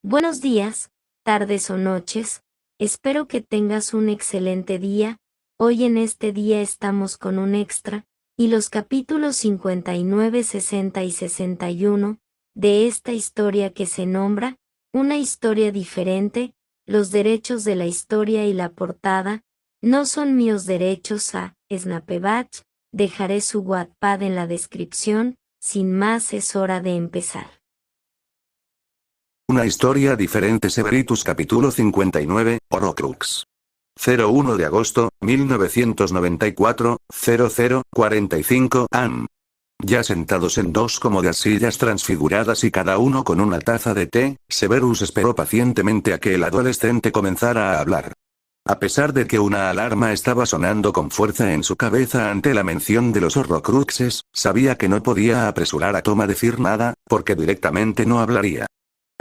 Buenos días, tardes o noches, espero que tengas un excelente día. Hoy en este día estamos con un extra, y los capítulos 59, 60 y 61, de esta historia que se nombra, Una historia diferente, los derechos de la historia y la portada, no son míos derechos a Snapchat, dejaré su Wattpad en la descripción, sin más es hora de empezar. Una historia diferente Severitus capítulo 59, Horrocrux. 01 de agosto, 1994, 00:45 am. Ya sentados en dos cómodas sillas transfiguradas y cada uno con una taza de té, Severus esperó pacientemente a que el adolescente comenzara a hablar. A pesar de que una alarma estaba sonando con fuerza en su cabeza ante la mención de los Horrocruxes, sabía que no podía apresurar a Tom a decir nada, porque directamente no hablaría.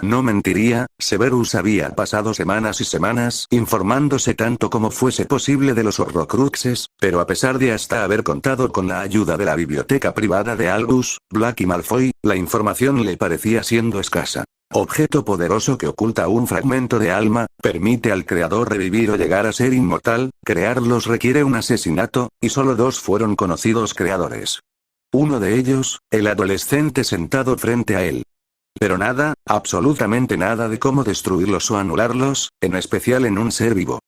No mentiría, Severus había pasado semanas y semanas informándose tanto como fuese posible de los Horrocruxes, pero a pesar de hasta haber contado con la ayuda de la biblioteca privada de Albus, Black y Malfoy, la información le parecía siendo escasa. Objeto poderoso que oculta un fragmento de alma, permite al creador revivir o llegar a ser inmortal, crearlos requiere un asesinato, y solo dos fueron conocidos creadores. Uno de ellos, el adolescente sentado frente a él. Pero nada, absolutamente nada de cómo destruirlos o anularlos, en especial en un ser vivo.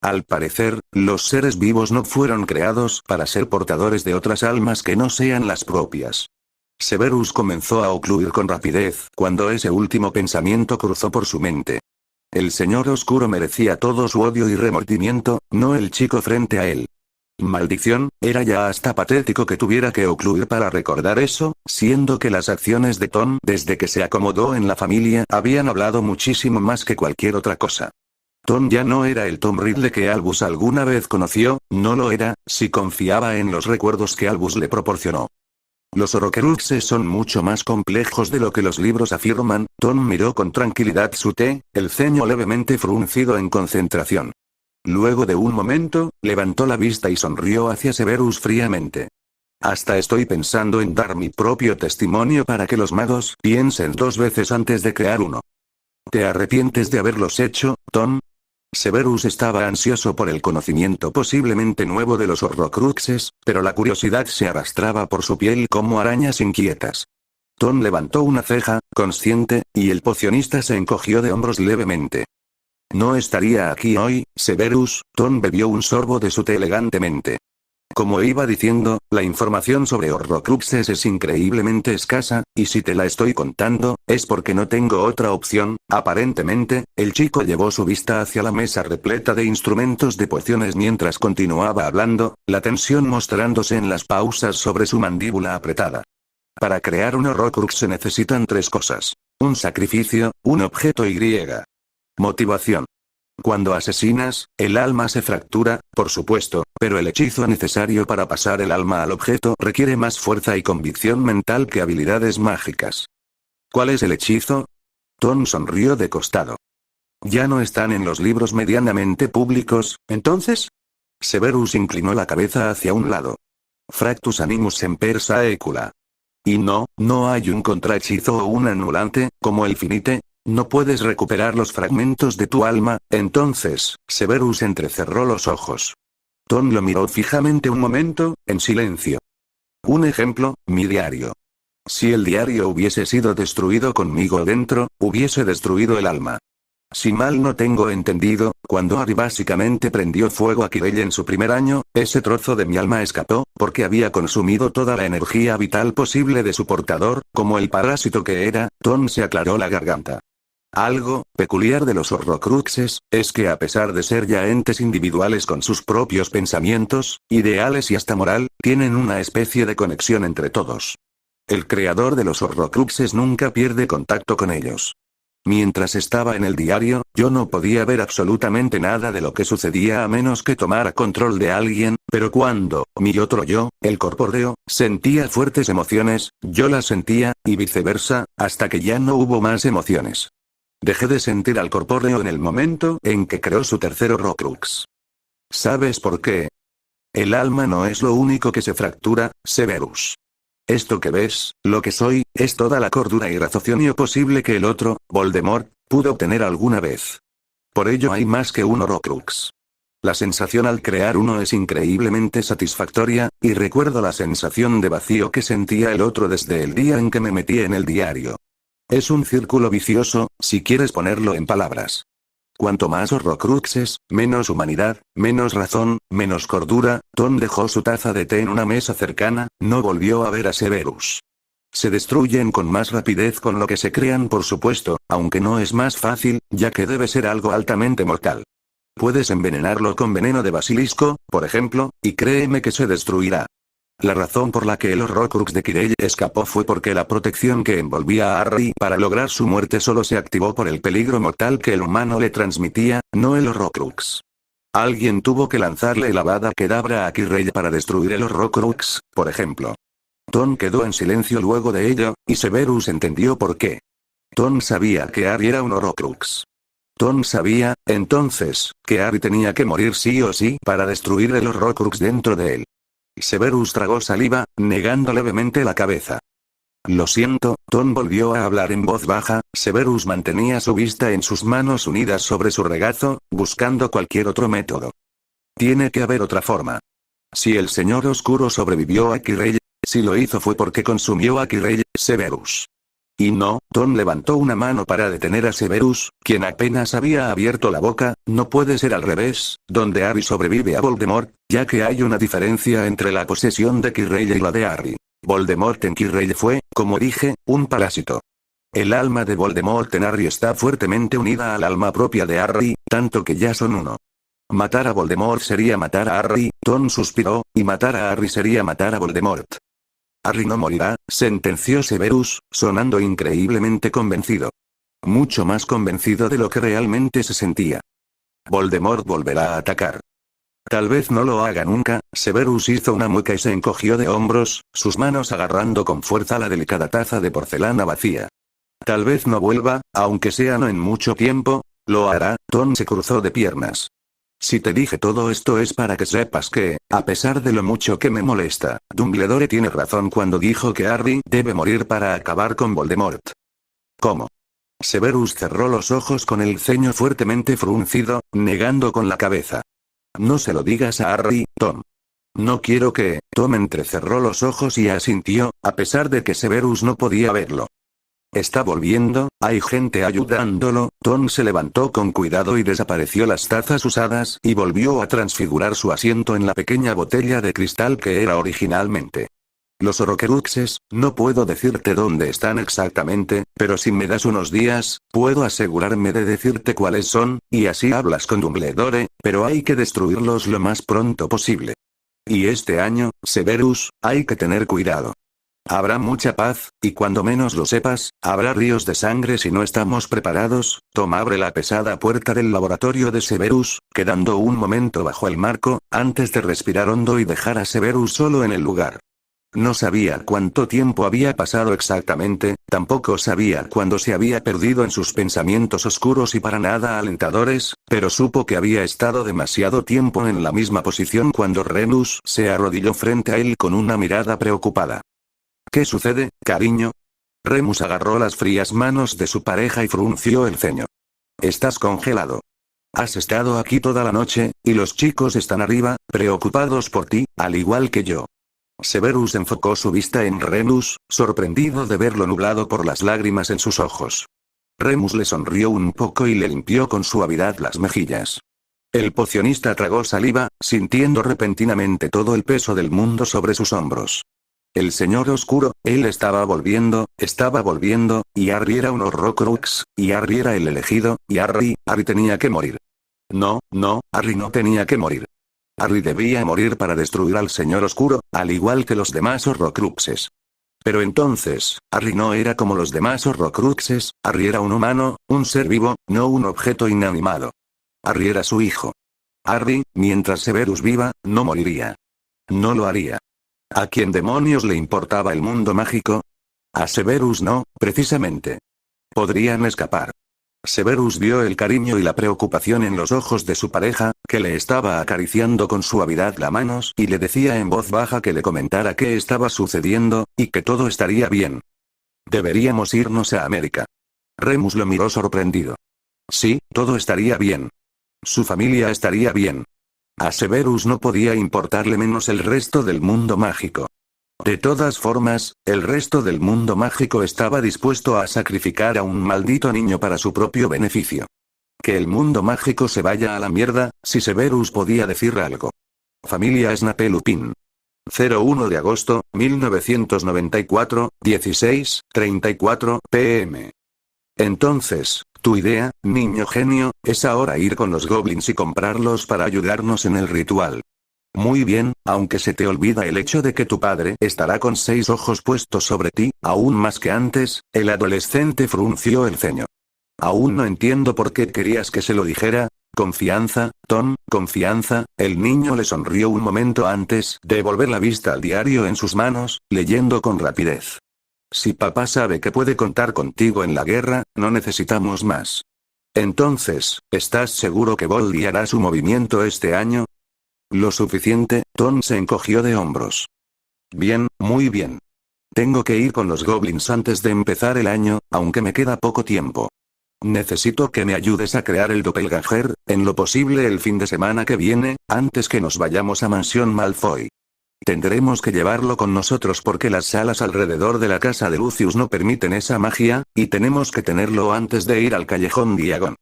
Al parecer, los seres vivos no fueron creados para ser portadores de otras almas que no sean las propias. Severus comenzó a ocluir con rapidez cuando ese último pensamiento cruzó por su mente. El Señor Oscuro merecía todo su odio y remordimiento, no el chico frente a él. Maldición, era ya hasta patético que tuviera que ocluir para recordar eso, siendo que las acciones de Tom desde que se acomodó en la familia habían hablado muchísimo más que cualquier otra cosa. Tom ya no era el Tom Riddle que Albus alguna vez conoció, no lo era, si confiaba en los recuerdos que Albus le proporcionó. Los Horrocruxes son mucho más complejos de lo que los libros afirman. Tom miró con tranquilidad su té, el ceño levemente fruncido en concentración. Luego de un momento, levantó la vista y sonrió hacia Severus fríamente. Hasta estoy pensando en dar mi propio testimonio para que los magos piensen dos veces antes de crear uno. ¿Te arrepientes de haberlos hecho, Tom? Severus estaba ansioso por el conocimiento posiblemente nuevo de los Horrocruxes, pero la curiosidad se arrastraba por su piel como arañas inquietas. Tom levantó una ceja, consciente, y el pocionista se encogió de hombros levemente. No estaría aquí hoy, Severus. Tom bebió un sorbo de su té elegantemente. Como iba diciendo, la información sobre Horrocruxes es increíblemente escasa, y si te la estoy contando, es porque no tengo otra opción. Aparentemente, el chico llevó su vista hacia la mesa repleta de instrumentos de pociones mientras continuaba hablando, la tensión mostrándose en las pausas sobre su mandíbula apretada. Para crear un Horrocrux se necesitan tres cosas: un sacrificio, un objeto y motivación. Cuando asesinas, el alma se fractura, por supuesto, pero el hechizo necesario para pasar el alma al objeto requiere más fuerza y convicción mental que habilidades mágicas. ¿Cuál es el hechizo? Tom sonrió de costado. ¿Ya no están en los libros medianamente públicos, entonces? Severus inclinó la cabeza hacia un lado. Fractus animus semper saecula. Y no hay un contrahechizo o un anulante, como el finite. No puedes recuperar los fragmentos de tu alma, entonces. Severus entrecerró los ojos. Tom lo miró fijamente un momento, en silencio. Un ejemplo, mi diario. Si el diario hubiese sido destruido conmigo dentro, hubiese destruido el alma. Si mal no tengo entendido, cuando Harry básicamente prendió fuego a Quirrell en su primer año, ese trozo de mi alma escapó, porque había consumido toda la energía vital posible de su portador, como el parásito que era. Tom se aclaró la garganta. Algo peculiar de los Horrocruxes es que a pesar de ser ya entes individuales con sus propios pensamientos, ideales y hasta moral, tienen una especie de conexión entre todos. El creador de los Horrocruxes nunca pierde contacto con ellos. Mientras estaba en el diario, yo no podía ver absolutamente nada de lo que sucedía a menos que tomara control de alguien, pero cuando mi otro yo, el corpóreo, sentía fuertes emociones, yo las sentía, y viceversa, hasta que ya no hubo más emociones. Dejé de sentir al corpóreo en el momento en que creó su tercer Horrocrux. ¿Sabes por qué? El alma no es lo único que se fractura, Severus. Esto que ves, lo que soy, es toda la cordura y raciocinio posible que el otro, Voldemort, pudo obtener alguna vez. Por ello hay más que un Horcrux. La sensación al crear uno es increíblemente satisfactoria, y recuerdo la sensación de vacío que sentía el otro desde el día en que me metí en el diario. Es un círculo vicioso, si quieres ponerlo en palabras. Cuanto más Horcruxes, menos humanidad, menos razón, menos cordura. Tom dejó su taza de té en una mesa cercana, no volvió a ver a Severus. Se destruyen con más rapidez con lo que se crean, por supuesto, aunque no es más fácil, ya que debe ser algo altamente mortal. Puedes envenenarlo con veneno de basilisco, por ejemplo, y créeme que se destruirá. La razón por la que el Horcrux de Kirei escapó fue porque la protección que envolvía a Harry para lograr su muerte solo se activó por el peligro mortal que el humano le transmitía, no el Horcrux. Alguien tuvo que lanzarle el Avada Kedavra a Kirei para destruir el Horcrux, por ejemplo. Tom quedó en silencio luego de ello, y Severus entendió por qué. Tom sabía que Harry era un Horcrux. Tom sabía, entonces, que Harry tenía que morir sí o sí para destruir el Horcrux dentro de él. Severus tragó saliva, negando levemente la cabeza. Lo siento, Tom volvió a hablar en voz baja. Severus mantenía su vista en sus manos unidas sobre su regazo, buscando cualquier otro método. Tiene que haber otra forma. Si el Señor Oscuro sobrevivió a Kirei, si lo hizo fue porque consumió a Kirei, Severus. Y no, Tom levantó una mano para detener a Severus, quien apenas había abierto la boca. No puede ser al revés, donde Harry sobrevive a Voldemort, ya que hay una diferencia entre la posesión de Kirei y la de Harry. Voldemort en Kirei fue, como dije, un parásito. El alma de Voldemort en Harry está fuertemente unida al alma propia de Harry, tanto que ya son uno. Matar a Voldemort sería matar a Harry, Tom suspiró, y matar a Harry sería matar a Voldemort. Harry no morirá, sentenció Severus, sonando increíblemente convencido. Mucho más convencido de lo que realmente se sentía. Voldemort volverá a atacar. Tal vez no lo haga nunca. Severus hizo una mueca y se encogió de hombros, sus manos agarrando con fuerza la delicada taza de porcelana vacía. Tal vez no vuelva, aunque sea no en mucho tiempo. Lo hará. Tom se cruzó de piernas. Si te dije todo esto es para que sepas que, a pesar de lo mucho que me molesta, Dumbledore tiene razón cuando dijo que Harry debe morir para acabar con Voldemort. ¿Cómo? Severus cerró los ojos con el ceño fuertemente fruncido, negando con la cabeza. No se lo digas a Harry, Tom. No quiero que... Tom entrecerró los ojos y asintió, a pesar de que Severus no podía verlo. Está volviendo, hay gente ayudándolo. Tom se levantó con cuidado y desapareció las tazas usadas y volvió a transfigurar su asiento en la pequeña botella de cristal que era originalmente. Los Horcruxes, no puedo decirte dónde están exactamente, pero si me das unos días, puedo asegurarme de decirte cuáles son, y así hablas con Dumbledore, pero hay que destruirlos lo más pronto posible. Y este año, Severus, hay que tener cuidado. Habrá mucha paz, y cuando menos lo sepas, habrá ríos de sangre si no estamos preparados. Tom abre la pesada puerta del laboratorio de Severus, quedando un momento bajo el marco, antes de respirar hondo y dejar a Severus solo en el lugar. No sabía cuánto tiempo había pasado exactamente, tampoco sabía cuándo se había perdido en sus pensamientos oscuros y para nada alentadores, pero supo que había estado demasiado tiempo en la misma posición cuando Remus se arrodilló frente a él con una mirada preocupada. ¿Qué sucede, cariño? Remus agarró las frías manos de su pareja y frunció el ceño. Estás congelado. Has estado aquí toda la noche, y los chicos están arriba, preocupados por ti, al igual que yo. Severus enfocó su vista en Remus, sorprendido de verlo nublado por las lágrimas en sus ojos. Remus le sonrió un poco y le limpió con suavidad las mejillas. El pocionista tragó saliva, sintiendo repentinamente todo el peso del mundo sobre sus hombros. El Señor Oscuro, él estaba volviendo, y Harry era un Horcrux, y Harry era el elegido, y Harry tenía que morir. No, Harry no tenía que morir. Harry debía morir para destruir al Señor Oscuro, al igual que los demás Horcruxes. Pero entonces, Harry no era como los demás Horcruxes. Harry era un humano, un ser vivo, no un objeto inanimado. Harry era su hijo. Harry, mientras Severus viva, no moriría. No lo haría. ¿A quién demonios le importaba el mundo mágico? A Severus no, precisamente. Podrían escapar. Severus vio el cariño y la preocupación en los ojos de su pareja, que le estaba acariciando con suavidad las manos y le decía en voz baja que le comentara qué estaba sucediendo, y que todo estaría bien. Deberíamos irnos a América. Remus lo miró sorprendido. Sí, todo estaría bien. Su familia estaría bien. A Severus no podía importarle menos el resto del mundo mágico. De todas formas, el resto del mundo mágico estaba dispuesto a sacrificar a un maldito niño para su propio beneficio. Que el mundo mágico se vaya a la mierda, si Severus podía decir algo. Familia Snape Lupin. 01 de agosto, 1994, 16:34 p.m. Entonces, tu idea, niño genio, es ahora ir con los goblins y comprarlos para ayudarnos en el ritual. Muy bien, aunque se te olvida el hecho de que tu padre estará con 6 ojos puestos sobre ti, aún más que antes, el adolescente frunció el ceño. Aún no entiendo por qué querías que se lo dijera. Confianza, Tom, confianza. El niño le sonrió un momento antes de volver la vista al diario en sus manos, leyendo con rapidez. Si papá sabe que puede contar contigo en la guerra, no necesitamos más. Entonces, ¿estás seguro que Voldy hará su movimiento este año? Lo suficiente. Tom se encogió de hombros. Bien, muy bien. Tengo que ir con los goblins antes de empezar el año, aunque me queda poco tiempo. Necesito que me ayudes a crear el doppelganger, en lo posible el fin de semana que viene, antes que nos vayamos a Mansión Malfoy. Tendremos que llevarlo con nosotros porque las salas alrededor de la casa de Lucius no permiten esa magia, y tenemos que tenerlo antes de ir al Callejón Diagon.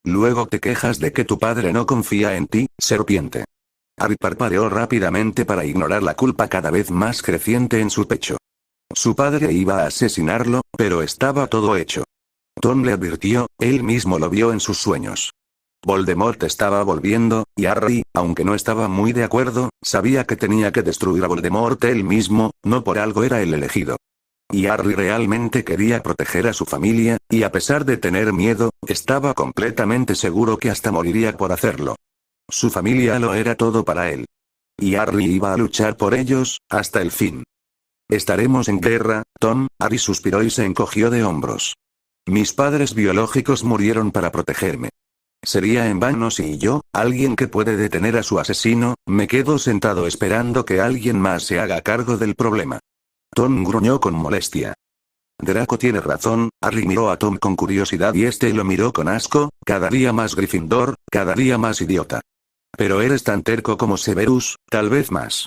Luego te quejas de que tu padre no confía en ti, serpiente. Harry parpadeó rápidamente para ignorar la culpa cada vez más creciente en su pecho. Su padre iba a asesinarlo, pero estaba todo hecho. Tom le advirtió, él mismo lo vio en sus sueños. Voldemort estaba volviendo, y Harry, aunque no estaba muy de acuerdo, sabía que tenía que destruir a Voldemort él mismo, no por algo era el elegido. Y Harry realmente quería proteger a su familia, y a pesar de tener miedo, estaba completamente seguro que hasta moriría por hacerlo. Su familia lo era todo para él. Y Harry iba a luchar por ellos, hasta el fin. Estaremos en guerra, Tom. Harry suspiró y se encogió de hombros. Mis padres biológicos murieron para protegerme. Sería en vano si yo, alguien que puede detener a su asesino, me quedo sentado esperando que alguien más se haga cargo del problema. Tom gruñó con molestia. Draco tiene razón. Harry miró a Tom con curiosidad y este lo miró con asco, cada día más Gryffindor, cada día más idiota. Pero eres tan terco como Severus, tal vez más.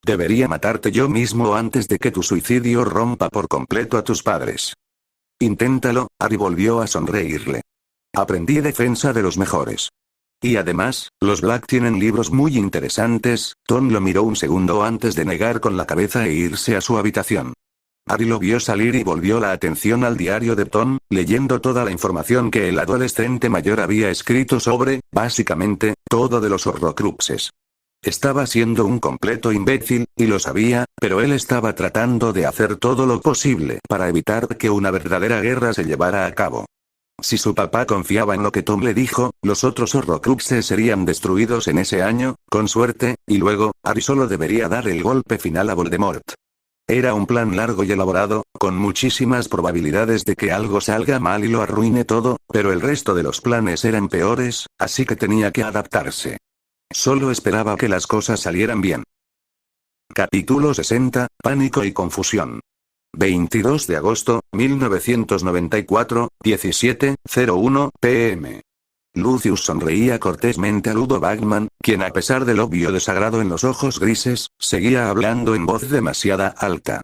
Debería matarte yo mismo antes de que tu suicidio rompa por completo a tus padres. Inténtalo. Harry volvió a sonreírle. Aprendí defensa de los mejores. Y además, los Black tienen libros muy interesantes. Tom lo miró un segundo antes de negar con la cabeza e irse a su habitación. Harry lo vio salir y volvió la atención al diario de Tom, leyendo toda la información que el adolescente mayor había escrito sobre, básicamente, todo de los Horrocruxes. Estaba siendo un completo imbécil, y lo sabía, pero él estaba tratando de hacer todo lo posible para evitar que una verdadera guerra se llevara a cabo. Si su papá confiaba en lo que Tom le dijo, los otros Horrocruxes serían destruidos en ese año, con suerte, y luego, Harry solo debería dar el golpe final a Voldemort. Era un plan largo y elaborado, con muchísimas probabilidades de que algo salga mal y lo arruine todo, pero el resto de los planes eran peores, así que tenía que adaptarse. Solo esperaba que las cosas salieran bien. Capítulo 60, Pánico y confusión. 22 de agosto, 1994, 17:01 p.m. Lucius sonreía cortésmente a Ludo Bagman, quien a pesar del obvio desagrado en los ojos grises, seguía hablando en voz demasiada alta.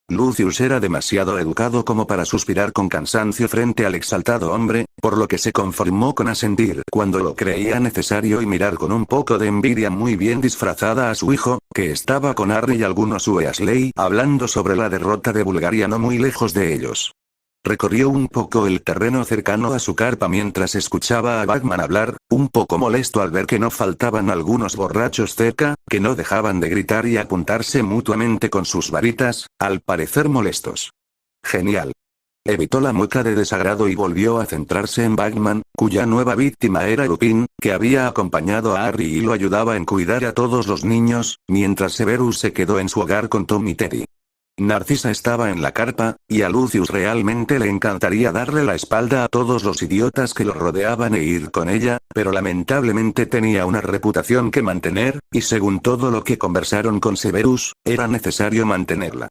Lucius era demasiado educado como para suspirar con cansancio frente al exaltado hombre, por lo que se conformó con asentir cuando lo creía necesario y mirar con un poco de envidia muy bien disfrazada a su hijo, que estaba con Harry y algunos Weasley hablando sobre la derrota de Bulgaria no muy lejos de ellos. Recorrió un poco el terreno cercano a su carpa mientras escuchaba a Bagman hablar, un poco molesto al ver que no faltaban algunos borrachos cerca, que no dejaban de gritar y apuntarse mutuamente con sus varitas, al parecer molestos. Genial. Evitó la mueca de desagrado y volvió a centrarse en Bagman, cuya nueva víctima era Lupin, que había acompañado a Harry y lo ayudaba en cuidar a todos los niños, mientras Severus se quedó en su hogar con Tom y Teddy. Narcisa estaba en la carpa, y a Lucius realmente le encantaría darle la espalda a todos los idiotas que lo rodeaban e ir con ella, pero lamentablemente tenía una reputación que mantener, y según todo lo que conversaron con Severus, era necesario mantenerla.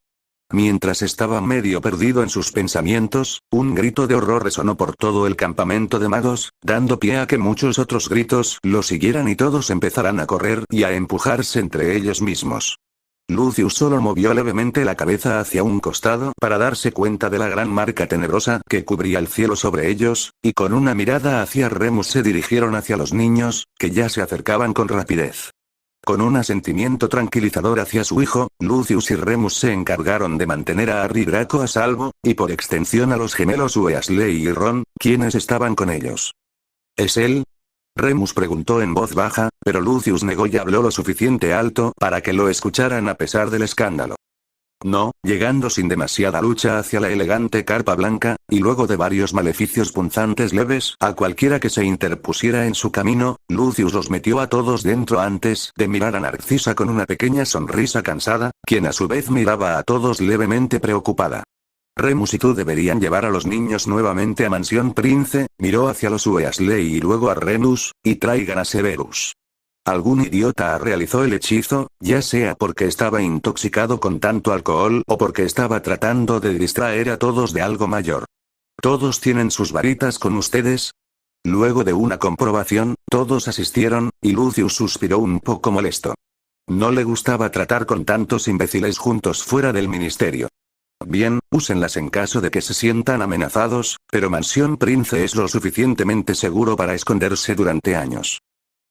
Mientras estaba medio perdido en sus pensamientos, un grito de horror resonó por todo el campamento de magos, dando pie a que muchos otros gritos lo siguieran y todos empezaran a correr y a empujarse entre ellos mismos. Lucius solo movió levemente la cabeza hacia un costado para darse cuenta de la gran marca tenebrosa que cubría el cielo sobre ellos, y con una mirada hacia Remus se dirigieron hacia los niños, que ya se acercaban con rapidez. Con un asentimiento tranquilizador hacia su hijo, Lucius y Remus se encargaron de mantener a Harry Draco a salvo, y por extensión a los gemelos Weasley y Ron, quienes estaban con ellos. ¿Es él? Remus preguntó en voz baja, pero Lucius negó y habló lo suficiente alto para que lo escucharan a pesar del escándalo. No, llegando sin demasiada lucha hacia la elegante carpa blanca, y luego de varios maleficios punzantes leves a cualquiera que se interpusiera en su camino, Lucius los metió a todos dentro antes de mirar a Narcisa con una pequeña sonrisa cansada, quien a su vez miraba a todos levemente preocupada. Remus y tú deberían llevar a los niños nuevamente a Mansión Prince, miró hacia los Weasley y luego a Remus, y traigan a Severus. Algún idiota realizó el hechizo, ya sea porque estaba intoxicado con tanto alcohol o porque estaba tratando de distraer a todos de algo mayor. ¿Todos tienen sus varitas con ustedes? Luego de una comprobación, todos asistieron, y Lucius suspiró un poco molesto. No le gustaba tratar con tantos imbéciles juntos fuera del ministerio. Bien, úsenlas en caso de que se sientan amenazados, pero Mansión Prince es lo suficientemente seguro para esconderse durante años.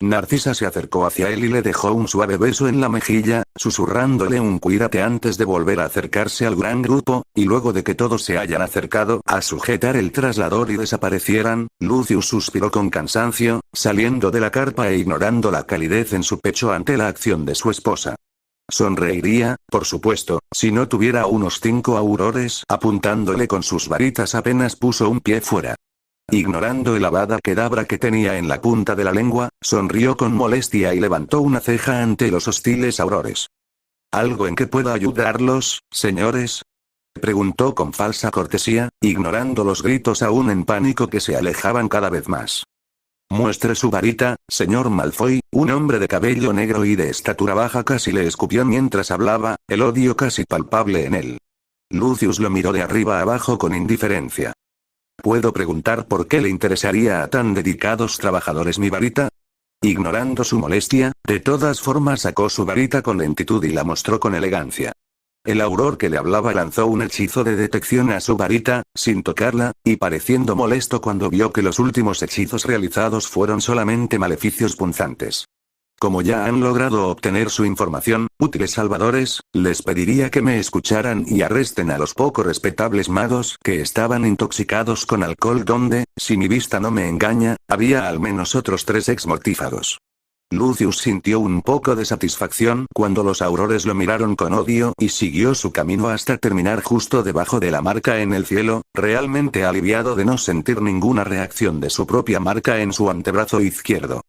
Narcisa se acercó hacia él y le dejó un suave beso en la mejilla, susurrándole un cuídate antes de volver a acercarse al gran grupo, y luego de que todos se hayan acercado a sujetar el traslador y desaparecieran, Lucius suspiró con cansancio, saliendo de la carpa e ignorando la calidez en su pecho ante la acción de su esposa. Sonreiría, por supuesto, si no tuviera unos 5 aurores apuntándole con sus varitas apenas puso un pie fuera. Ignorando el avada kedavra que tenía en la punta de la lengua, sonrió con molestia y levantó una ceja ante los hostiles aurores. ¿Algo en que pueda ayudarlos, señores? Preguntó con falsa cortesía, ignorando los gritos aún en pánico que se alejaban cada vez más. Muestre su varita, señor Malfoy, un hombre de cabello negro y de estatura baja casi le escupió mientras hablaba, el odio casi palpable en él. Lucius lo miró de arriba abajo con indiferencia. ¿Puedo preguntar por qué le interesaría a tan dedicados trabajadores mi varita? Ignorando su molestia, de todas formas sacó su varita con lentitud y la mostró con elegancia. El auror que le hablaba lanzó un hechizo de detección a su varita, sin tocarla, y pareciendo molesto cuando vio que los últimos hechizos realizados fueron solamente maleficios punzantes. Como ya han logrado obtener su información, útiles salvadores, les pediría que me escucharan y arresten a los poco respetables magos que estaban intoxicados con alcohol donde, si mi vista no me engaña, había al menos otros 3 exmortífagos. Lucius sintió un poco de satisfacción cuando los aurores lo miraron con odio y siguió su camino hasta terminar justo debajo de la marca en el cielo, realmente aliviado de no sentir ninguna reacción de su propia marca en su antebrazo izquierdo.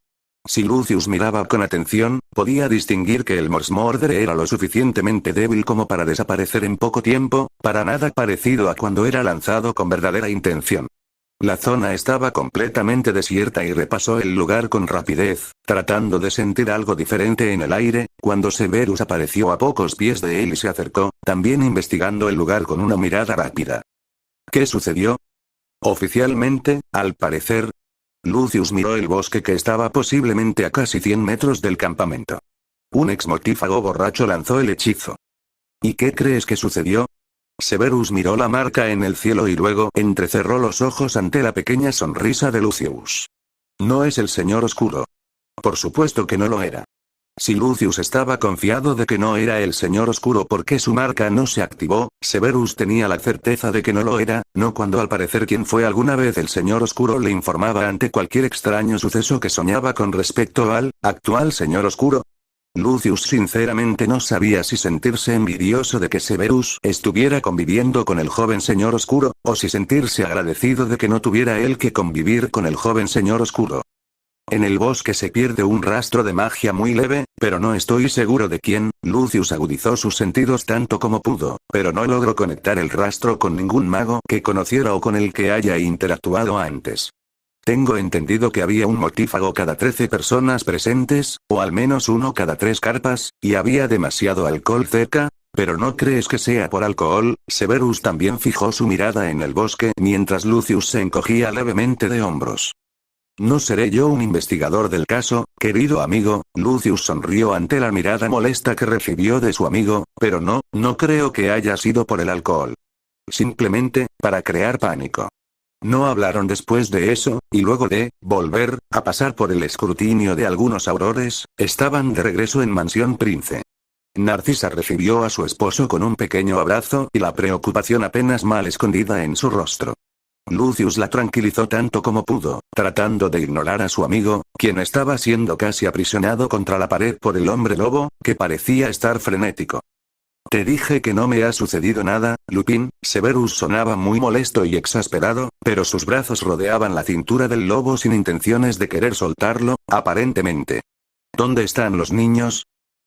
Si Lucius miraba con atención, podía distinguir que el Mors Morder era lo suficientemente débil como para desaparecer en poco tiempo, para nada parecido a cuando era lanzado con verdadera intención. La zona estaba completamente desierta y repasó el lugar con rapidez, tratando de sentir algo diferente en el aire, cuando Severus apareció a pocos pies de él y se acercó, también investigando el lugar con una mirada rápida. ¿Qué sucedió? Oficialmente, al parecer, Lucius miró el bosque que estaba posiblemente a casi 100 metros del campamento. Un exmortífago borracho lanzó el hechizo. ¿Y qué crees que sucedió? Severus miró la marca en el cielo y luego entrecerró los ojos ante la pequeña sonrisa de Lucius. No es el Señor Oscuro. Por supuesto que no lo era. Si Lucius estaba confiado de que no era el Señor Oscuro porque su marca no se activó, Severus tenía la certeza de que no lo era, no cuando al parecer quien fue alguna vez el Señor Oscuro le informaba ante cualquier extraño suceso que soñaba con respecto al actual Señor Oscuro. Lucius sinceramente no sabía si sentirse envidioso de que Severus estuviera conviviendo con el joven Señor Oscuro, o si sentirse agradecido de que no tuviera él que convivir con el joven Señor Oscuro. En el bosque se pierde un rastro de magia muy leve, pero no estoy seguro de quién. Lucius agudizó sus sentidos tanto como pudo, pero no logró conectar el rastro con ningún mago que conociera o con el que haya interactuado antes. Tengo entendido que había un mortífago cada 13 personas presentes, o al menos uno cada 3 carpas, y había demasiado alcohol cerca. Pero ¿no crees que sea por alcohol? Severus también fijó su mirada en el bosque mientras Lucius se encogía levemente de hombros. No seré yo un investigador del caso, querido amigo. Lucius sonrió ante la mirada molesta que recibió de su amigo, pero no creo que haya sido por el alcohol. Simplemente, para crear pánico. No hablaron después de eso, y luego de volver a pasar por el escrutinio de algunos aurores, estaban de regreso en Mansión Prince. Narcisa recibió a su esposo con un pequeño abrazo y la preocupación apenas mal escondida en su rostro. Lucius la tranquilizó tanto como pudo, tratando de ignorar a su amigo, quien estaba siendo casi aprisionado contra la pared por el hombre lobo, que parecía estar frenético. Te dije que no me ha sucedido nada, Lupin. Severus sonaba muy molesto y exasperado, pero sus brazos rodeaban la cintura del lobo sin intenciones de querer soltarlo, aparentemente. ¿Dónde están los niños?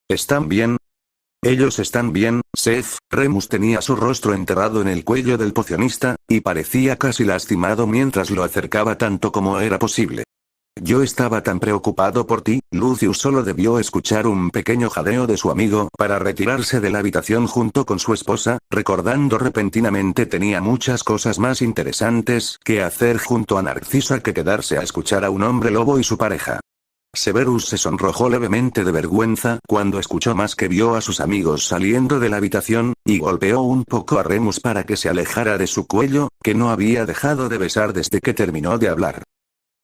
¿Están bien? Ellos están bien, Seth. Remus tenía su rostro enterrado en el cuello del pocionista, y parecía casi lastimado mientras lo acercaba tanto como era posible. Yo estaba tan preocupado por ti. Lucius solo debió escuchar un pequeño jadeo de su amigo para retirarse de la habitación junto con su esposa, recordando repentinamente tenía muchas cosas más interesantes que hacer junto a Narcisa que quedarse a escuchar a un hombre lobo y su pareja. Severus se sonrojó levemente de vergüenza cuando escuchó más que vio a sus amigos saliendo de la habitación, y golpeó un poco a Remus para que se alejara de su cuello, que no había dejado de besar desde que terminó de hablar.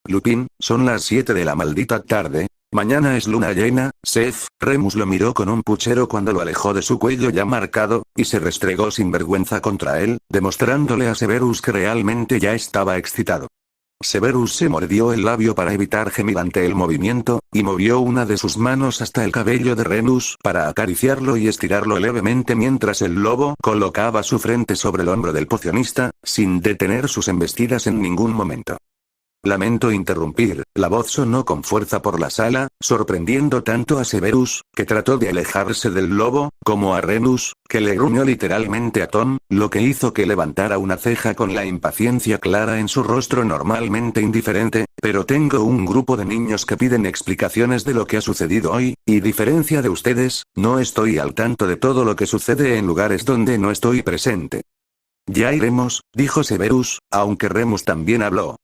Lupin, son las 7 de la maldita tarde. Mañana es luna llena, Seth. Remus lo miró con un puchero cuando lo alejó de su cuello ya marcado, y se restregó sin vergüenza contra él, demostrándole a Severus que realmente ya estaba excitado. Severus se mordió el labio para evitar gemir ante el movimiento, y movió una de sus manos hasta el cabello de Remus para acariciarlo y estirarlo levemente mientras el lobo colocaba su frente sobre el hombro del pocionista, sin detener sus embestidas en ningún momento. Lamento interrumpir, la voz sonó con fuerza por la sala, sorprendiendo tanto a Severus, que trató de alejarse del lobo, como a Remus, que le gruñó literalmente a Tom, lo que hizo que levantara una ceja con la impaciencia clara en su rostro normalmente indiferente. Pero tengo un grupo de niños que piden explicaciones de lo que ha sucedido hoy, y diferencia de ustedes, no estoy al tanto de todo lo que sucede en lugares donde no estoy presente. Ya iremos, dijo Severus, aunque Remus también habló.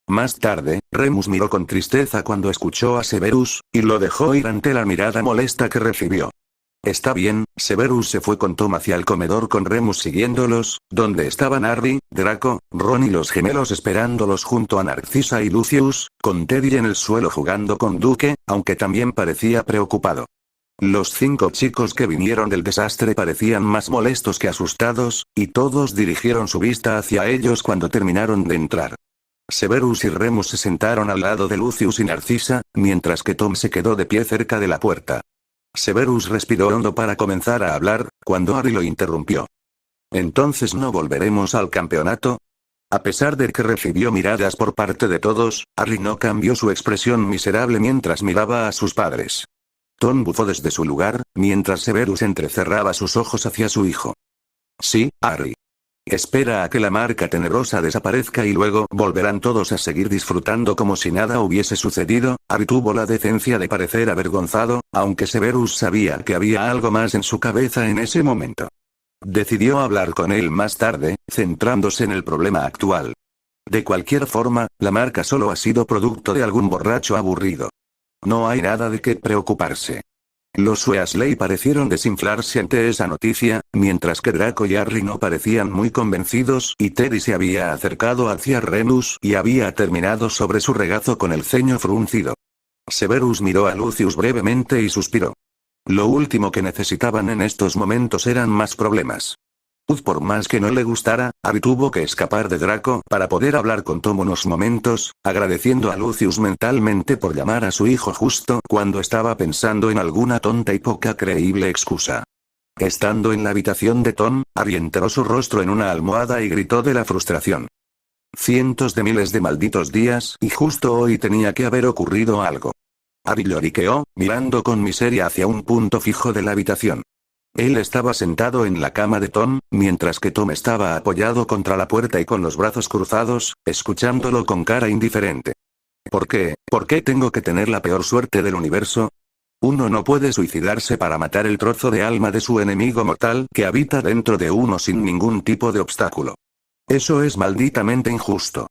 Más tarde, Remus miró con tristeza cuando escuchó a Severus, y lo dejó ir ante la mirada molesta que recibió. Está bien. Severus se fue con Tom hacia el comedor con Remus siguiéndolos, donde estaban Harry, Draco, Ron y los gemelos esperándolos junto a Narcisa y Lucius, con Teddy en el suelo jugando con Duque, aunque también parecía preocupado. Los 5 chicos que vinieron del desastre parecían más molestos que asustados, y todos dirigieron su vista hacia ellos cuando terminaron de entrar. Severus y Remus se sentaron al lado de Lucius y Narcisa, mientras que Tom se quedó de pie cerca de la puerta. Severus respiró hondo para comenzar a hablar, cuando Harry lo interrumpió. ¿Entonces no volveremos al campeonato? A pesar de que recibió miradas por parte de todos, Harry no cambió su expresión miserable mientras miraba a sus padres. Tom bufó desde su lugar, mientras Severus entrecerraba sus ojos hacia su hijo. Sí, Harry. Espera a que la marca tenebrosa desaparezca y luego volverán todos a seguir disfrutando como si nada hubiese sucedido. Harry tuvo la decencia de parecer avergonzado, aunque Severus sabía que había algo más en su cabeza en ese momento. Decidió hablar con él más tarde, centrándose en el problema actual. De cualquier forma, la marca solo ha sido producto de algún borracho aburrido. No hay nada de qué preocuparse. Los Weasley parecieron desinflarse ante esa noticia, mientras que Draco y Harry no parecían muy convencidos y Teddy se había acercado hacia Remus y había terminado sobre su regazo con el ceño fruncido. Severus miró a Lucius brevemente y suspiró. Lo último que necesitaban en estos momentos eran más problemas. Por más que no le gustara, Harry tuvo que escapar de Draco para poder hablar con Tom unos momentos, agradeciendo a Lucius mentalmente por llamar a su hijo justo cuando estaba pensando en alguna tonta y poca creíble excusa. Estando en la habitación de Tom, Harry enterró su rostro en una almohada y gritó de la frustración. Cientos de miles de malditos días, y justo hoy tenía que haber ocurrido algo. Harry lloriqueó, mirando con miseria hacia un punto fijo de la habitación. Él estaba sentado en la cama de Tom, mientras que Tom estaba apoyado contra la puerta y con los brazos cruzados, escuchándolo con cara indiferente. ¿Por qué? ¿Por qué tengo que tener la peor suerte del universo? Uno no puede suicidarse para matar el trozo de alma de su enemigo mortal que habita dentro de uno sin ningún tipo de obstáculo. Eso es malditamente injusto.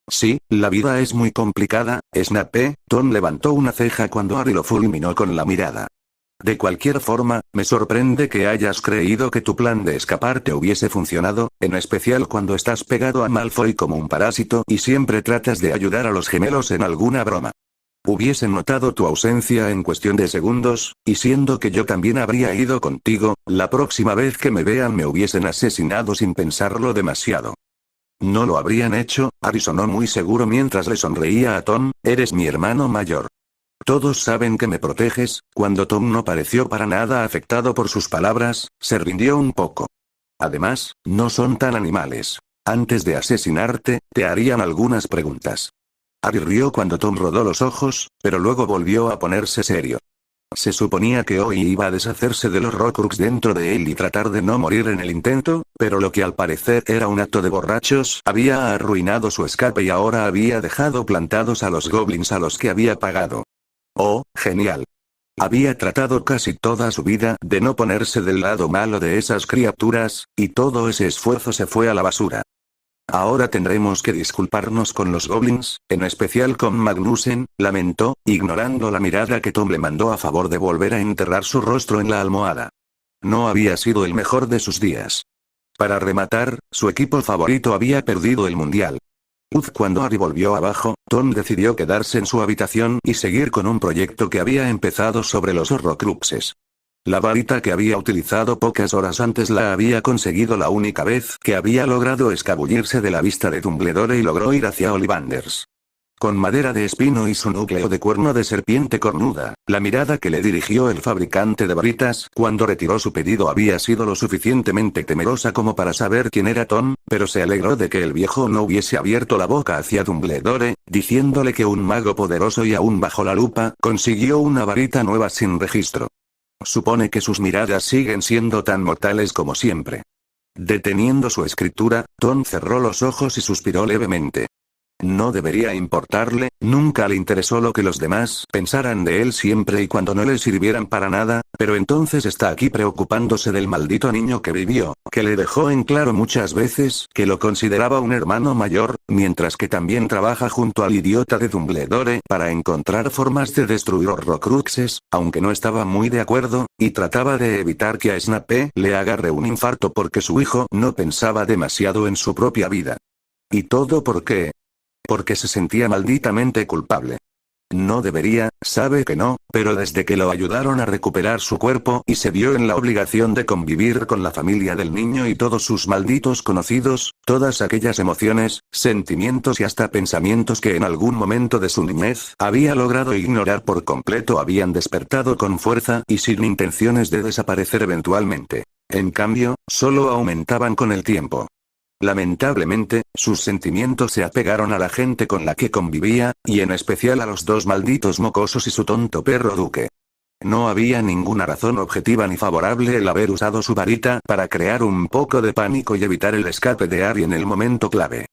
Sí, la vida es muy complicada, Snape. Tom levantó una ceja cuando Harry lo fulminó con la mirada. De cualquier forma, me sorprende que hayas creído que tu plan de escapar te hubiese funcionado, en especial cuando estás pegado a Malfoy como un parásito y siempre tratas de ayudar a los gemelos en alguna broma. Hubiese notado tu ausencia en cuestión de segundos, y siendo que yo también habría ido contigo, la próxima vez que me vean me hubiesen asesinado sin pensarlo demasiado. No lo habrían hecho. Harry sonó muy seguro mientras le sonreía a Tom. Eres mi hermano mayor. Todos saben que me proteges. Cuando Tom no pareció para nada afectado por sus palabras, se rindió un poco. Además, no son tan animales. Antes de asesinarte, te harían algunas preguntas. Harry rió cuando Tom rodó los ojos, pero luego volvió a ponerse serio. Se suponía que hoy iba a deshacerse de los Horcrux dentro de él y tratar de no morir en el intento, pero lo que al parecer era un acto de borrachos había arruinado su escape y ahora había dejado plantados a los goblins a los que había pagado. Oh, genial. Había tratado casi toda su vida de no ponerse del lado malo de esas criaturas, y todo ese esfuerzo se fue a la basura. Ahora tendremos que disculparnos con los goblins, en especial con Magnussen, lamentó, ignorando la mirada que Tom le mandó a favor de volver a enterrar su rostro en la almohada. No había sido el mejor de sus días. Para rematar, su equipo favorito había perdido el mundial. Cuando Harry volvió abajo, Tom decidió quedarse en su habitación y seguir con un proyecto que había empezado sobre los Horrocruxes. La varita que había utilizado pocas horas antes la había conseguido la única vez que había logrado escabullirse de la vista de Dumbledore y logró ir hacia Ollivanders. Con madera de espino y su núcleo de cuerno de serpiente cornuda, la mirada que le dirigió el fabricante de varitas cuando retiró su pedido había sido lo suficientemente temerosa como para saber quién era Tom, pero se alegró de que el viejo no hubiese abierto la boca hacia Dumbledore, diciéndole que un mago poderoso y aún bajo la lupa consiguió una varita nueva sin registro. Supone que sus miradas siguen siendo tan mortales como siempre. Deteniendo su escritura, Tom cerró los ojos y suspiró levemente. No debería importarle, nunca le interesó lo que los demás pensaran de él siempre y cuando no le sirvieran para nada, pero entonces está aquí preocupándose del maldito niño que vivió, que le dejó en claro muchas veces que lo consideraba un hermano mayor, mientras que también trabaja junto al idiota de Dumbledore para encontrar formas de destruir Horrocruxes, aunque no estaba muy de acuerdo, y trataba de evitar que a Snape le agarre un infarto porque su hijo no pensaba demasiado en su propia vida. ¿Y todo por qué? Porque se sentía malditamente culpable. No debería, sabe que no, pero desde que lo ayudaron a recuperar su cuerpo y se vio en la obligación de convivir con la familia del niño y todos sus malditos conocidos, todas aquellas emociones, sentimientos y hasta pensamientos que en algún momento de su niñez había logrado ignorar por completo habían despertado con fuerza y sin intenciones de desaparecer eventualmente. En cambio, solo aumentaban con el tiempo. Lamentablemente, sus sentimientos se apegaron a la gente con la que convivía, y en especial a los dos malditos mocosos y su tonto perro Duque. No había ninguna razón objetiva ni favorable el haber usado su varita para crear un poco de pánico y evitar el escape de Harry en el momento clave.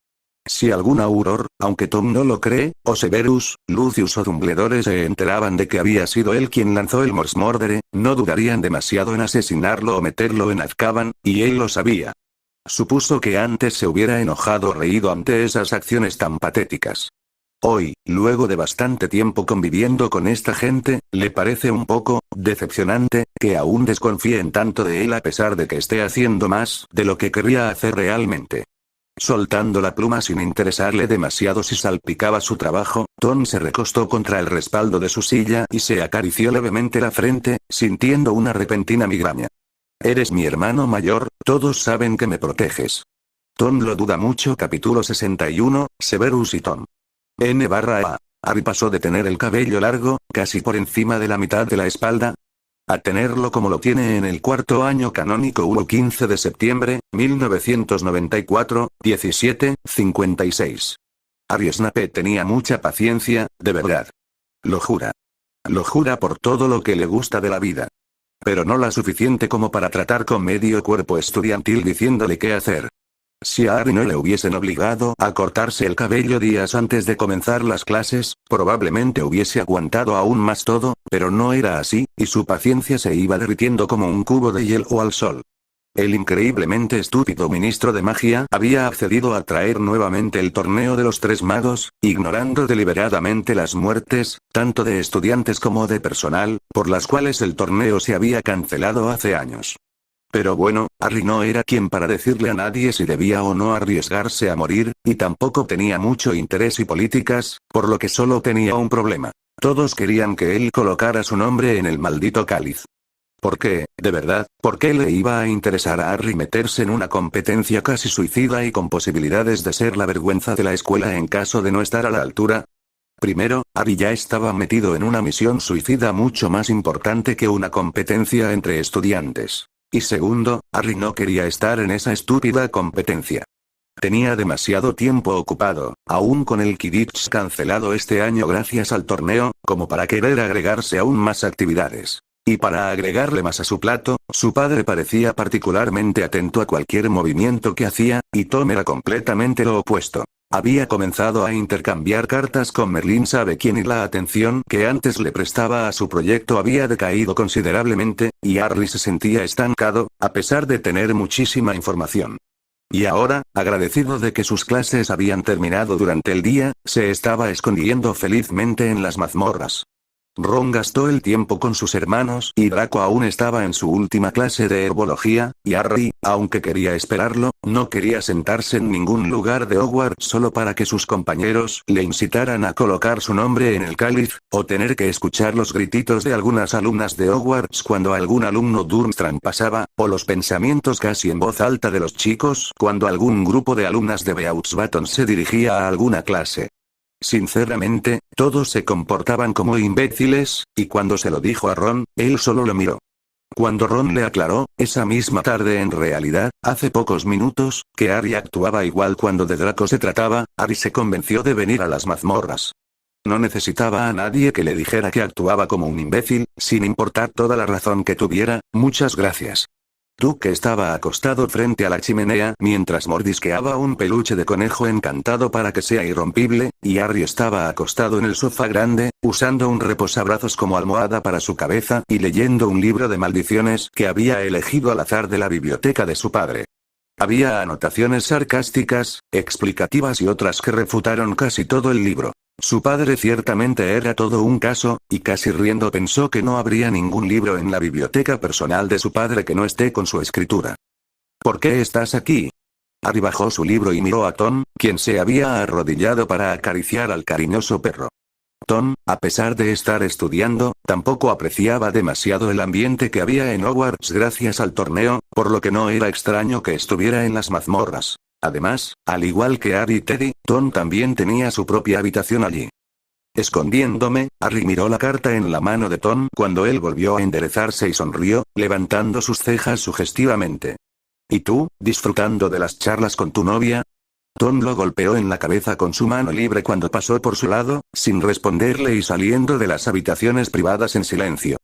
Si algún Auror, aunque Tom no lo cree, o Severus, Lucius o Dumbledore se enteraban de que había sido él quien lanzó el Mors Mordere, no dudarían demasiado en asesinarlo o meterlo en Azkaban, y él lo sabía. Supuso que antes se hubiera enojado o reído ante esas acciones tan patéticas. Hoy, luego de bastante tiempo conviviendo con esta gente, le parece un poco decepcionante que aún desconfíen tanto de él a pesar de que esté haciendo más de lo que querría hacer realmente. Soltando la pluma sin interesarle demasiado si salpicaba su trabajo, Tom se recostó contra el respaldo de su silla y se acarició levemente la frente, sintiendo una repentina migraña. Eres mi hermano mayor, todos saben que me proteges. Tom lo duda mucho. Capítulo 61, Severus y Tom. N/A. Harry pasó de tener el cabello largo, casi por encima de la mitad de la espalda, a tenerlo como lo tiene en el cuarto año canónico. 15 de septiembre, 1994, 17:56. Harry Snape tenía mucha paciencia, de verdad. Lo jura. Lo jura por todo lo que le gusta de la vida. Pero no la suficiente como para tratar con medio cuerpo estudiantil diciéndole qué hacer. Si a Harry no le hubiesen obligado a cortarse el cabello días antes de comenzar las clases, probablemente hubiese aguantado aún más todo, Pero no era así, y su paciencia se iba derritiendo como un cubo de hielo al sol. El increíblemente estúpido ministro de magia había accedido a traer nuevamente el torneo de los tres magos, ignorando deliberadamente las muertes, tanto de estudiantes como de personal, por las cuales el torneo se había cancelado hace años. Pero bueno, Harry no era quien para decirle a nadie si debía o no arriesgarse a morir, y tampoco tenía mucho interés y políticas, por lo que solo tenía un problema. Todos querían que él colocara su nombre en el maldito cáliz. ¿Por qué, de verdad, por qué le iba a interesar a Harry meterse en una competencia casi suicida y con posibilidades de ser la vergüenza de la escuela en caso de no estar a la altura? Primero, Harry ya estaba metido en una misión suicida mucho más importante que una competencia entre estudiantes. Y segundo, Harry no quería estar en esa estúpida competencia. Tenía demasiado tiempo ocupado, aún con el Quidditch cancelado este año gracias al torneo, como para querer agregarse aún más actividades. Y para agregarle más a su plato, su padre parecía particularmente atento a cualquier movimiento que hacía, y Tom era completamente lo opuesto. Había comenzado a intercambiar cartas con Merlín sabe quién y la atención que antes le prestaba a su proyecto había decaído considerablemente, y Harry se sentía estancado, a pesar de tener muchísima información. Y ahora, agradecido de que sus clases habían terminado durante el día, se estaba escondiendo felizmente en las mazmorras. Ron gastó el tiempo con sus hermanos y Draco aún estaba en su última clase de herbología, y Harry, aunque quería esperarlo, no quería sentarse en ningún lugar de Hogwarts solo para que sus compañeros le incitaran a colocar su nombre en el cáliz, o tener que escuchar los grititos de algunas alumnas de Hogwarts cuando algún alumno Durmstrang pasaba, o los pensamientos casi en voz alta de los chicos cuando algún grupo de alumnas de Beauxbaton se dirigía a alguna clase. Sinceramente, todos se comportaban como imbéciles, y cuando se lo dijo a Ron, él solo lo miró. Cuando Ron le aclaró, esa misma tarde en realidad, hace pocos minutos, que Harry actuaba igual cuando de Draco se trataba, Harry se convenció de venir a las mazmorras. No necesitaba a nadie que le dijera que actuaba como un imbécil, sin importar toda la razón que tuviera. Muchas gracias. Duke estaba acostado frente a la chimenea mientras mordisqueaba un peluche de conejo encantado para que sea irrompible, y Harry estaba acostado en el sofá grande, usando un reposabrazos como almohada para su cabeza y leyendo un libro de maldiciones que había elegido al azar de la biblioteca de su padre. Había anotaciones sarcásticas, explicativas y otras que refutaron casi todo el libro. Su padre ciertamente era todo un caso, y casi riendo pensó que no habría ningún libro en la biblioteca personal de su padre que no esté con su escritura. ¿Por qué estás aquí? Harry bajó su libro y miró a Tom, quien se había arrodillado para acariciar al cariñoso perro. Tom, a pesar de estar estudiando, tampoco apreciaba demasiado el ambiente que había en Hogwarts gracias al torneo, por lo que no era extraño que estuviera en las mazmorras. Además, al igual que Harry y Teddy, Tom también tenía su propia habitación allí. Escondiéndome, Harry miró la carta en la mano de Tom cuando él volvió a enderezarse y sonrió, levantando sus cejas sugestivamente. ¿Y tú, disfrutando de las charlas con tu novia? Tom lo golpeó en la cabeza con su mano libre cuando pasó por su lado, sin responderle y saliendo de las habitaciones privadas en silencio.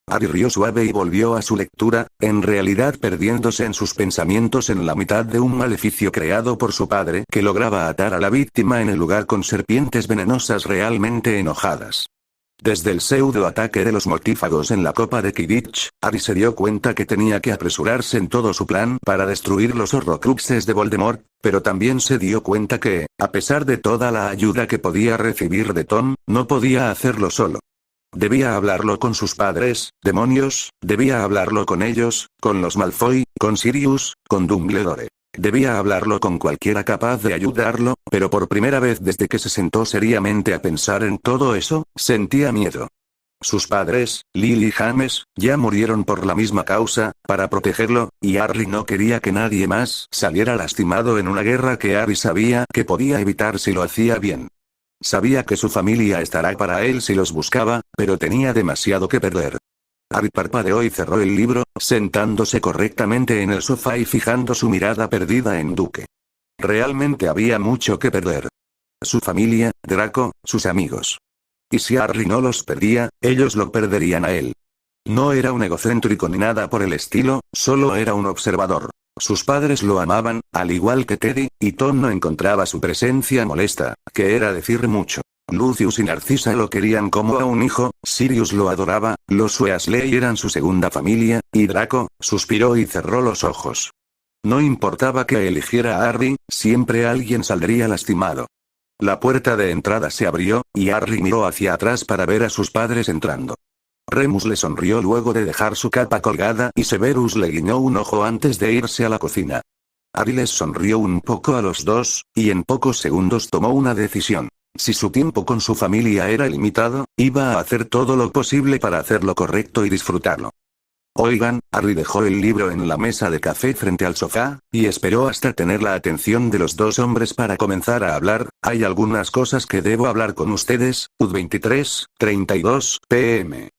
Harry rió suave y volvió a su lectura, en realidad perdiéndose en sus pensamientos en la mitad de un maleficio creado por su padre que lograba atar a la víctima en el lugar con serpientes venenosas realmente enojadas. Desde el pseudo-ataque de los mortífagos en la Copa de Quidditch, Harry se dio cuenta que tenía que apresurarse en todo su plan para destruir los Horrocruxes de Voldemort, pero también se dio cuenta que, a pesar de toda la ayuda que podía recibir de Tom, no podía hacerlo solo. Debía hablarlo con sus padres, demonios, debía hablarlo con ellos, con los Malfoy, con Sirius, con Dumbledore. Debía hablarlo con cualquiera capaz de ayudarlo, pero por primera vez desde que se sentó seriamente a pensar en todo eso, sentía miedo. Sus padres, Lily y James, ya murieron por la misma causa, para protegerlo, y Harry no quería que nadie más saliera lastimado en una guerra que Harry sabía que podía evitar si lo hacía bien. Sabía que su familia estará para él si los buscaba, pero tenía demasiado que perder. Harry parpadeó y cerró el libro, sentándose correctamente en el sofá y fijando su mirada perdida en Duke. Realmente había mucho que perder. Su familia, Draco, sus amigos. Y si Harry no los perdía, ellos lo perderían a él. No era un egocéntrico ni nada por el estilo, solo era un observador. Sus padres lo amaban, al igual que Teddy, y Tom no encontraba su presencia molesta, que era decir mucho. Lucius y Narcisa lo querían como a un hijo, Sirius lo adoraba, los Weasley eran su segunda familia, y Draco, suspiró y cerró los ojos. No importaba que eligiera a Harry, siempre alguien saldría lastimado. La puerta de entrada se abrió, y Harry miró hacia atrás para ver a sus padres entrando. Remus le sonrió luego de dejar su capa colgada y Severus le guiñó un ojo antes de irse a la cocina. Harry les sonrió un poco a los dos, y en pocos segundos tomó una decisión. Si su tiempo con su familia era limitado, iba a hacer todo lo posible para hacer lo correcto y disfrutarlo. Oigan, Harry dejó el libro en la mesa de café frente al sofá, y esperó hasta tener la atención de los dos hombres para comenzar a hablar. Hay algunas cosas que debo hablar con ustedes. 23:32 p.m.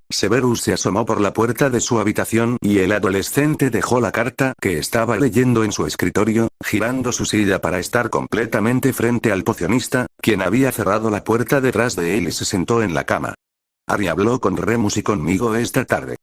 Severus se asomó por la puerta de su habitación y el adolescente dejó la carta que estaba leyendo en su escritorio, girando su silla para estar completamente frente al pocionista, quien había cerrado la puerta detrás de él y se sentó en la cama. Harry habló con Remus y conmigo esta tarde.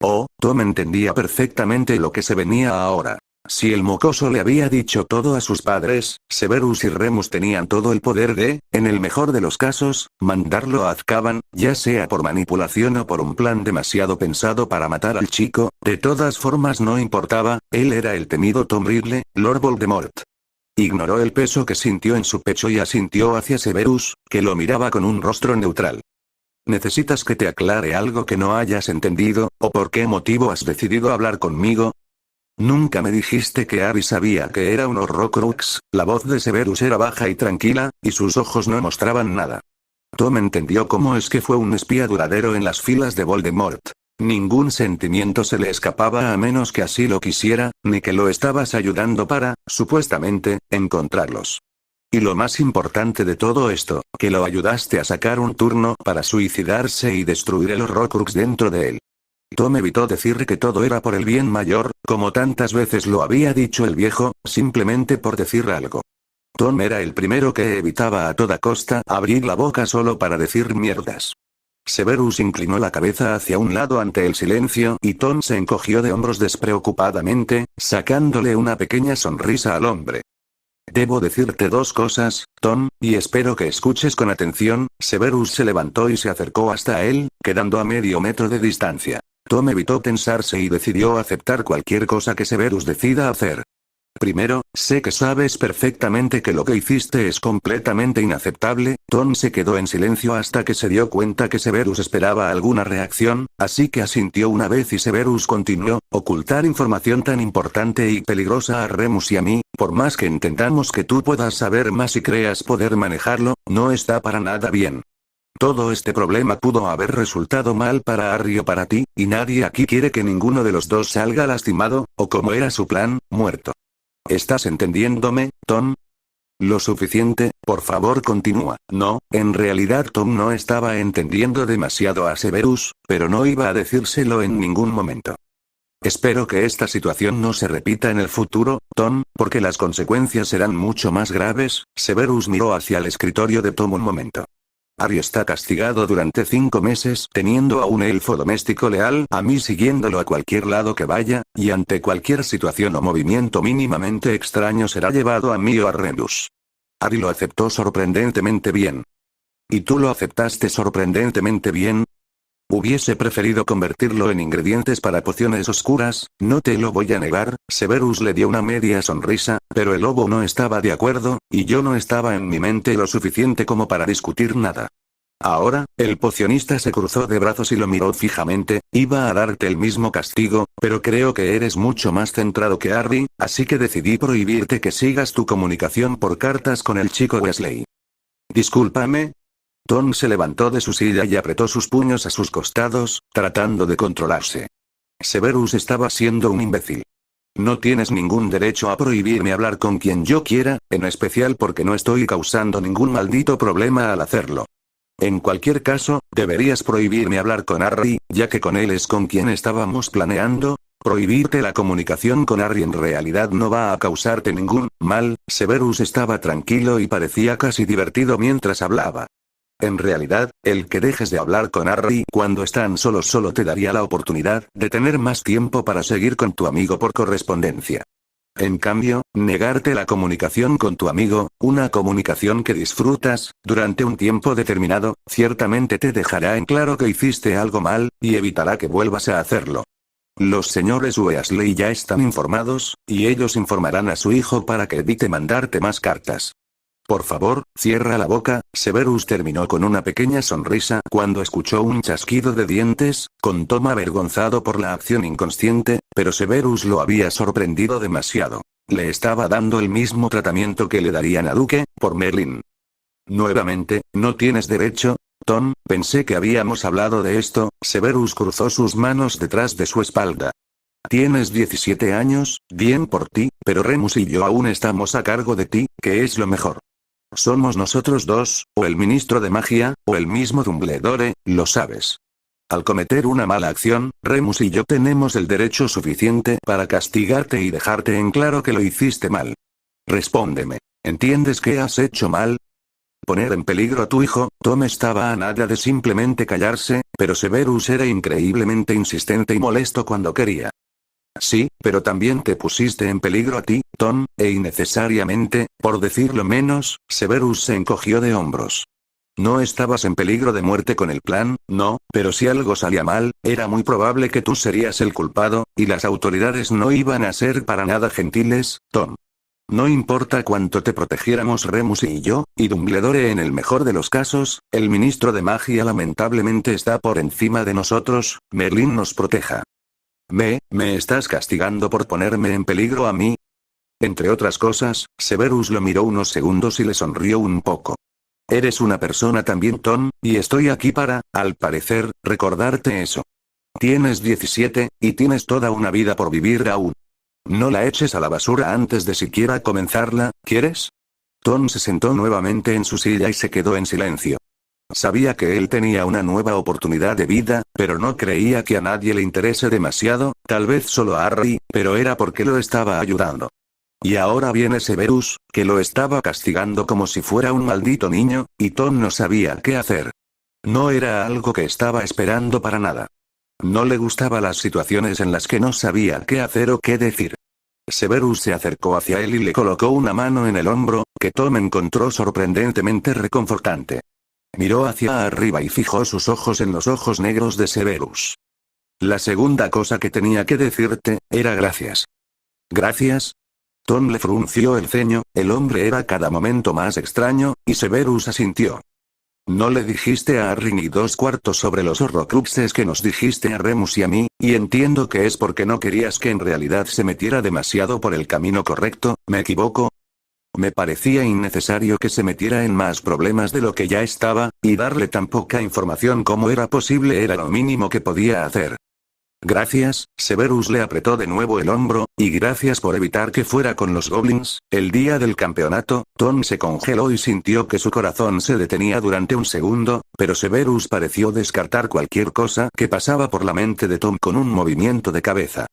Oh, Tom entendía perfectamente lo que se venía ahora. Si el mocoso le había dicho todo a sus padres, Severus y Remus tenían todo el poder de, en el mejor de los casos, mandarlo a Azkaban, ya sea por manipulación o por un plan demasiado pensado para matar al chico. De todas formas no importaba, él era el temido Tom Riddle, Lord Voldemort. Ignoró el peso que sintió en su pecho y asintió hacia Severus, que lo miraba con un rostro neutral. ¿Necesitas que te aclare algo que no hayas entendido, o por qué motivo has decidido hablar conmigo? Nunca me dijiste que Harry sabía que era un Horrocrux. La voz de Severus era baja y tranquila, y sus ojos no mostraban nada. Tom entendió cómo es que fue un espía duradero en las filas de Voldemort. Ningún sentimiento se le escapaba a menos que así lo quisiera, ni que lo estabas ayudando para, supuestamente, encontrarlos. Y lo más importante de todo esto, que lo ayudaste a sacar un turno para suicidarse y destruir el Horrocrux dentro de él. Tom evitó decir que todo era por el bien mayor, como tantas veces lo había dicho el viejo, simplemente por decir algo. Tom era el primero que evitaba a toda costa abrir la boca solo para decir mierdas. Severus inclinó la cabeza hacia un lado ante el silencio y Tom se encogió de hombros despreocupadamente, sacándole una pequeña sonrisa al hombre. Debo decirte dos cosas, Tom, y espero que escuches con atención. Severus se levantó y se acercó hasta él, quedando a medio metro de distancia. Tom evitó tensarse y decidió aceptar cualquier cosa que Severus decida hacer. Primero, sé que sabes perfectamente que lo que hiciste es completamente inaceptable. Tom se quedó en silencio hasta que se dio cuenta que Severus esperaba alguna reacción, así que asintió una vez y Severus continuó: ocultar información tan importante y peligrosa a Remus y a mí, por más que intentamos que tú puedas saber más y creas poder manejarlo, no está para nada bien. Todo este problema pudo haber resultado mal para Harry o para ti, y nadie aquí quiere que ninguno de los dos salga lastimado, o como era su plan, muerto. ¿Estás entendiéndome, Tom? Lo suficiente, por favor continúa. No, en realidad Tom no estaba entendiendo demasiado a Severus, pero no iba a decírselo en ningún momento. Espero que esta situación no se repita en el futuro, Tom, porque las consecuencias serán mucho más graves. Severus miró hacia el escritorio de Tom un momento. Harry está castigado durante 5 meses teniendo a un elfo doméstico leal a mí siguiéndolo a cualquier lado que vaya, y ante cualquier situación o movimiento mínimamente extraño será llevado a mí o a Remus. Harry lo aceptó sorprendentemente bien. ¿Y tú lo aceptaste sorprendentemente bien? Hubiese preferido convertirlo en ingredientes para pociones oscuras, no te lo voy a negar. Severus le dio una media sonrisa, pero el lobo no estaba de acuerdo, y yo no estaba en mi mente lo suficiente como para discutir nada. Ahora, el pocionista se cruzó de brazos y lo miró fijamente. Iba a darte el mismo castigo, pero creo que eres mucho más centrado que Harry, así que decidí prohibirte que sigas tu comunicación por cartas con el chico Weasley. Discúlpame. Tom se levantó de su silla y apretó sus puños a sus costados, tratando de controlarse. Severus estaba siendo un imbécil. No tienes ningún derecho a prohibirme hablar con quien yo quiera, en especial porque no estoy causando ningún maldito problema al hacerlo. En cualquier caso, deberías prohibirme hablar con Harry, ya que con él es con quien estábamos planeando. Prohibirte la comunicación con Harry en realidad no va a causarte ningún mal. Severus estaba tranquilo y parecía casi divertido mientras hablaba. En realidad, el que dejes de hablar con Harry cuando están solos solo te daría la oportunidad de tener más tiempo para seguir con tu amigo por correspondencia. En cambio, negarte la comunicación con tu amigo, una comunicación que disfrutas, durante un tiempo determinado, ciertamente te dejará en claro que hiciste algo mal, y evitará que vuelvas a hacerlo. Los señores Weasley ya están informados, y ellos informarán a su hijo para que evite mandarte más cartas. Por favor, cierra la boca. Severus terminó con una pequeña sonrisa cuando escuchó un chasquido de dientes, con Tom avergonzado por la acción inconsciente, pero Severus lo había sorprendido demasiado. Le estaba dando el mismo tratamiento que le darían a Duque, por Merlin. Nuevamente, no tienes derecho, Tom, pensé que habíamos hablado de esto. Severus cruzó sus manos detrás de su espalda. Tienes 17 años, bien por ti, pero Remus y yo aún estamos a cargo de ti, que es lo mejor. Somos nosotros dos, o el ministro de magia, o el mismo Dumbledore, lo sabes. Al cometer una mala acción, Remus y yo tenemos el derecho suficiente para castigarte y dejarte en claro que lo hiciste mal. Respóndeme, ¿entiendes que has hecho mal? Poner en peligro a tu hijo. Tom estaba a nada de simplemente callarse, pero Severus era increíblemente insistente y molesto cuando quería. Sí, pero también te pusiste en peligro a ti, Tom, e innecesariamente, por decirlo menos. Severus se encogió de hombros. No estabas en peligro de muerte con el plan, no, pero si algo salía mal, era muy probable que tú serías el culpado, y las autoridades no iban a ser para nada gentiles, Tom. No importa cuánto te protegiéramos Remus y yo, y Dumbledore en el mejor de los casos, el ministro de magia lamentablemente está por encima de nosotros. Merlin nos proteja. ¿Me estás castigando por ponerme en peligro a mí? Entre otras cosas, Severus lo miró unos segundos y le sonrió un poco. Eres una persona también, Tom, y estoy aquí para, al parecer, recordarte eso. Tienes 17, y tienes toda una vida por vivir aún. No la eches a la basura antes de siquiera comenzarla, ¿quieres? Tom se sentó nuevamente en su silla y se quedó en silencio. Sabía que él tenía una nueva oportunidad de vida, pero no creía que a nadie le interese demasiado, tal vez solo a Harry, pero era porque lo estaba ayudando. Y ahora viene Severus, que lo estaba castigando como si fuera un maldito niño, y Tom no sabía qué hacer. No era algo que estaba esperando para nada. No le gustaban las situaciones en las que no sabía qué hacer o qué decir. Severus se acercó hacia él y le colocó una mano en el hombro, que Tom encontró sorprendentemente reconfortante. Miró hacia arriba y fijó sus ojos en los ojos negros de Severus. La segunda cosa que tenía que decirte, era gracias. ¿Gracias? Tom le frunció el ceño. El hombre era cada momento más extraño, y Severus asintió. No le dijiste a Harry ni 2/4 sobre los Horrocruxes que nos dijiste a Remus y a mí, y entiendo que es porque no querías que en realidad se metiera demasiado por el camino correcto, ¿me equivoco? Me parecía innecesario que se metiera en más problemas de lo que ya estaba, y darle tan poca información como era posible era lo mínimo que podía hacer. Gracias, Severus le apretó de nuevo el hombro, y gracias por evitar que fuera con los goblins. El día del campeonato, Tom se congeló y sintió que su corazón se detenía durante un segundo, pero Severus pareció descartar cualquier cosa que pasaba por la mente de Tom con un movimiento de cabeza.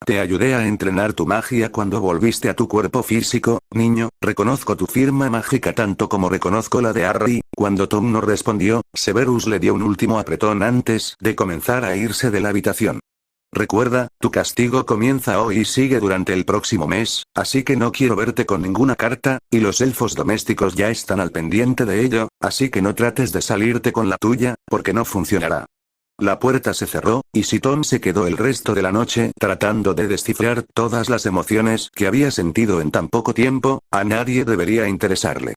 Te ayudé a entrenar tu magia cuando volviste a tu cuerpo físico, niño. Reconozco tu firma mágica tanto como reconozco la de Harry. Cuando Tom no respondió, Severus le dio un último apretón antes de comenzar a irse de la habitación. Recuerda, tu castigo comienza hoy y sigue durante el próximo mes, así que no quiero verte con ninguna carta, y los elfos domésticos ya están al pendiente de ello, así que no trates de salirte con la tuya, porque no funcionará. La puerta se cerró, y Tom se quedó el resto de la noche tratando de descifrar todas las emociones que había sentido en tan poco tiempo. A nadie debería interesarle.